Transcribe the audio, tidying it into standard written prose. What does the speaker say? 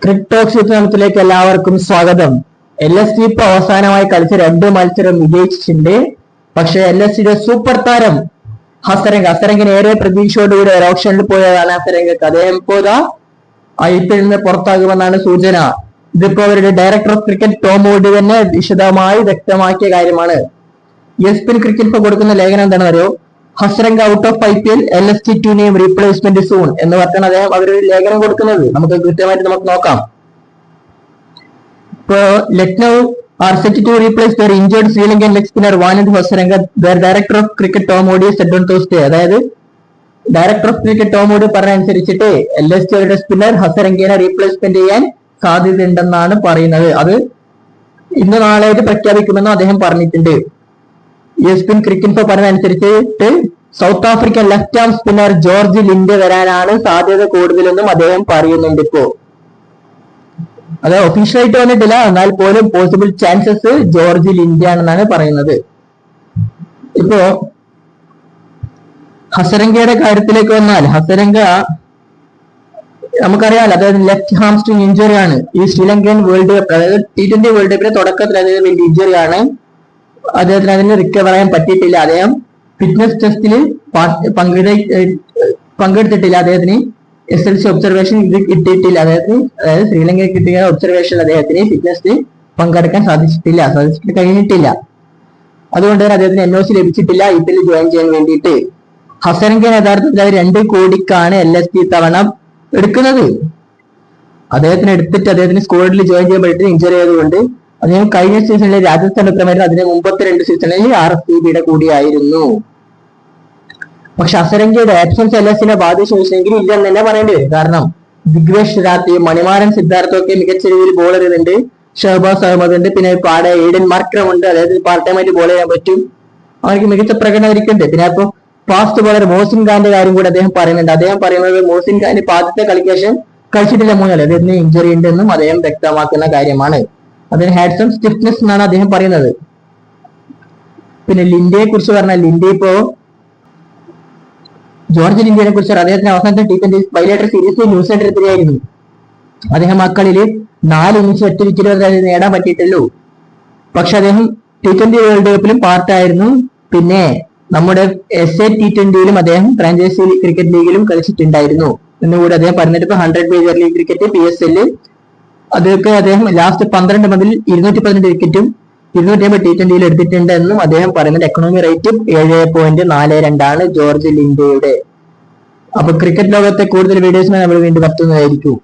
ക്രിക്ടോക്സ് യുദ്ധത്തിലേക്ക് എല്ലാവർക്കും സ്വാഗതം. LSG ഇപ്പൊ അവസാനമായി കളിച്ച 2 മത്സരം വിജയിച്ചിട്ടുണ്ട്. പക്ഷെ LSGയുടെ സൂപ്പർ താരം ഹസരംഗിന് ഏറെ പ്രതീക്ഷയോടുകൂടി ഒരു ഓപ്ഷനിൽ പോയതാണ് ഹസരംഗക്ക്. അദ്ദേഹം ഇപ്പോൾ IPL നിന്ന് പുറത്താകുമെന്നാണ് സൂചന. ഇതിപ്പോ അവരുടെ director of cricket Tom wootz തന്നെ വിശദമായി വ്യക്തമാക്കിയ കാര്യമാണ്. ESPN ക്രിക്കറ്റ് ഇപ്പൊ കൊടുക്കുന്ന ലേഖനം എന്താണെന്ന് അറിയോ? Hasaranga out of IPL, LSG to name replacement soon എന്ന് പറഞ്ഞാണ് അദ്ദേഹം അവരൊരു ലേഖനം കൊടുക്കുന്നത്. നമുക്ക് കൃത്യമായിട്ട് നമുക്ക് നോക്കാം. ഇപ്പോ Lucknow are set to replace their injured Sri Lankan leg spinner Wanindu Hasaranga. The director of cricket Tom Wood said on Tuesday. അതായത് director of cricket Tom Wood പറഞ്ഞ അനുസരിച്ചിട്ട് LSGയുടെ സ്പിന്നർ ഹസരംഗിനെ റീപ്ലേസ്മെന്റ് ചെയ്യാൻ സാധ്യതയുണ്ടെന്നാണ് പറയുന്നത്. അത് ഇന്ന് നാളെയായിട്ട് പ്രഖ്യാപിക്കുമെന്നും അദ്ദേഹം പറഞ്ഞിട്ടുണ്ട്. ESPN ക്രിക്കറ്റ് പറഞ്ഞ അനുസരിച്ചിട്ട് south African left arm spinner George Linde വരാനാണ് സാധ്യത കൂടുതലെന്നും അദ്ദേഹം പറയുന്നുണ്ട്. ഇപ്പോ അത് ഒഫീഷ്യലായിട്ട് വന്നിട്ടില്ല, എന്നാൽ പോലും പോസിബിൾ ചാൻസസ് ജോർജ് ലിൻഡെ ആണെന്നാണ് പറയുന്നത്. ഇപ്പോ ഹസരംഗയുടെ കാര്യത്തിലേക്ക് വന്നാൽ, ഹസരംഗ നമുക്കറിയാലോ അതായത് ലെഫ്റ്റ് ഹാംസ്ട്രിങ് ഇഞ്ചുറി ആണ്. ഈ ശ്രീലങ്കൻ വേൾഡ് കപ്പ് അതായത് T20 വേൾഡ് കപ്പിന്റെ തുടക്കത്തിൽ അദ്ദേഹം വലിയ ഇഞ്ചുറി ആണ്. അദ്ദേഹത്തിന് അതിന് റിക്കവർ ചെയ്യാൻ പറ്റിയിട്ടില്ല. അദ്ദേഹം ഫിറ്റ്നസ് ടെസ്റ്റിൽ പങ്കെടുത്തിട്ടില്ല. അദ്ദേഹത്തിന് SLC ഒബ്സർവേഷൻ ഇത് കിട്ടിയിട്ടില്ല. അതായത് ശ്രീലങ്കയിൽ കിട്ടിയ ഒബ്സർവേഷൻ അദ്ദേഹത്തിന് ഫിറ്റ്നസ് പങ്കെടുക്കാൻ സാധിച്ചിട്ട് കഴിഞ്ഞിട്ടില്ല. അതുകൊണ്ട് തന്നെ അദ്ദേഹത്തിന് NOC ലഭിച്ചിട്ടില്ല IPL ജോയിൻ ചെയ്യാൻ വേണ്ടിയിട്ട്. ഹസരംഗൻ യഥാർത്ഥത്തിൽ 2 കോടിക്കാണ് LSG തവണ എടുക്കുന്നത്. അദ്ദേഹത്തിന് എടുത്തിട്ട് അദ്ദേഹത്തിന് സ്ക്വാഡിൽ ജോയിൻ ചെയ്യാൻ പറ്റിയിട്ട് ഇഞ്ചുറി ആയതുകൊണ്ട് അദ്ദേഹം കഴിഞ്ഞ സീസണിൽ രാജസ്ഥാൻ എടുക്കണമായിരുന്നു. അതിന് മുമ്പത്തെ 2 സീസണിൽ RCBയുടെ കൂടിയായിരുന്നു. പക്ഷെ ഹസരംഗയുടെ ആബ്സെൻസ് LSGനെ ബാധിച്ചെങ്കിൽ ഇല്ലെന്ന് തന്നെ പറയേണ്ടി വരും. കാരണം ദിഗ്വേഷ് രാത്രി, മണിമാരൻ സിദ്ധാർത്ഥം ഒക്കെ മികച്ച രീതിയിൽ ബോൾ എറിയുന്നുണ്ട്. ഷഹബാസ് അഹമ്മദ് ഉണ്ട്, പിന്നെ പാടെ ഈഡൻ മാർക്രം ഉണ്ട്. അതായത് പാർട്ട് ടൈം ആയിട്ട് ബോൾ ചെയ്യാൻ പറ്റും. അവർക്ക് മികച്ച പ്രകടനം ഇരിക്കുന്നുണ്ട്. പിന്നെ ഇപ്പൊ ഫാസ്റ്റ് ബോളർ മോസിൻ ഖാന്റെ കാര്യം കൂടി അദ്ദേഹം പറയുന്നുണ്ട്. അദ്ദേഹം പറയുന്നത് മോസിൻ ഖാൻ ഇപ്പൊ ആദ്യത്തെ കളിക്ക് ശേഷം കളിച്ചിട്ടില്ല 3 കളി. അദ്ദേഹത്തിന് ഇഞ്ചുറി ഉണ്ടെന്നും അദ്ദേഹം വ്യക്തമാക്കുന്ന കാര്യമാണ്. അതിന് ഹാഡ് സം സ്റ്റിഫ്നെസ് എന്നാണ് അദ്ദേഹം പറയുന്നത്. പിന്നെ ലിൻഡയെ കുറിച്ച് പറഞ്ഞാൽ, ലിൻഡെ ഇപ്പോ ജോർജ് ലിൻഡയെ കുറിച്ച് അദ്ദേഹത്തിന് അവസാനത്തെ T20 ബൈലേറ്റർ സീരീസിൽ ന്യൂസിലൻഡിനെതിരെയായിരുന്നു. അദ്ദേഹം ആ കളിയിൽ 4 ഇന്നിംഗ്സ് 8 വിക്കറ്റ് നേടാൻ പറ്റിയിട്ടുള്ളൂ. പക്ഷെ അദ്ദേഹം T20 വേൾഡ് കപ്പിലും പാർട്ടായിരുന്നു. പിന്നെ നമ്മുടെ SA T20യിലും അദ്ദേഹം ഫ്രാഞ്ചൈസി ക്രിക്കറ്റ് ലീഗിലും കളിച്ചിട്ടുണ്ടായിരുന്നു എന്നുകൂടി അദ്ദേഹം പറഞ്ഞിട്ട്. ഇപ്പൊ 100 മേജർ ലീഗ് ക്രിക്കറ്റ് PSL അതൊക്കെ അദ്ദേഹം ലാസ്റ്റ് 12 മുതൽ 218 വിക്കറ്റും 250 T20യിൽ എടുത്തിട്ടുണ്ട് എന്നും അദ്ദേഹം പറയുന്നുണ്ട്. എക്കണോമി റേറ്റും 7.42 ജോർജ് ലിൻഡയുടെ. അപ്പൊ ക്രിക്കറ്റ് ലോകത്തെ കൂടുതൽ വീഡിയോസിനെ നമ്മൾ വീണ്ടും എത്തുന്നതായിരിക്കും.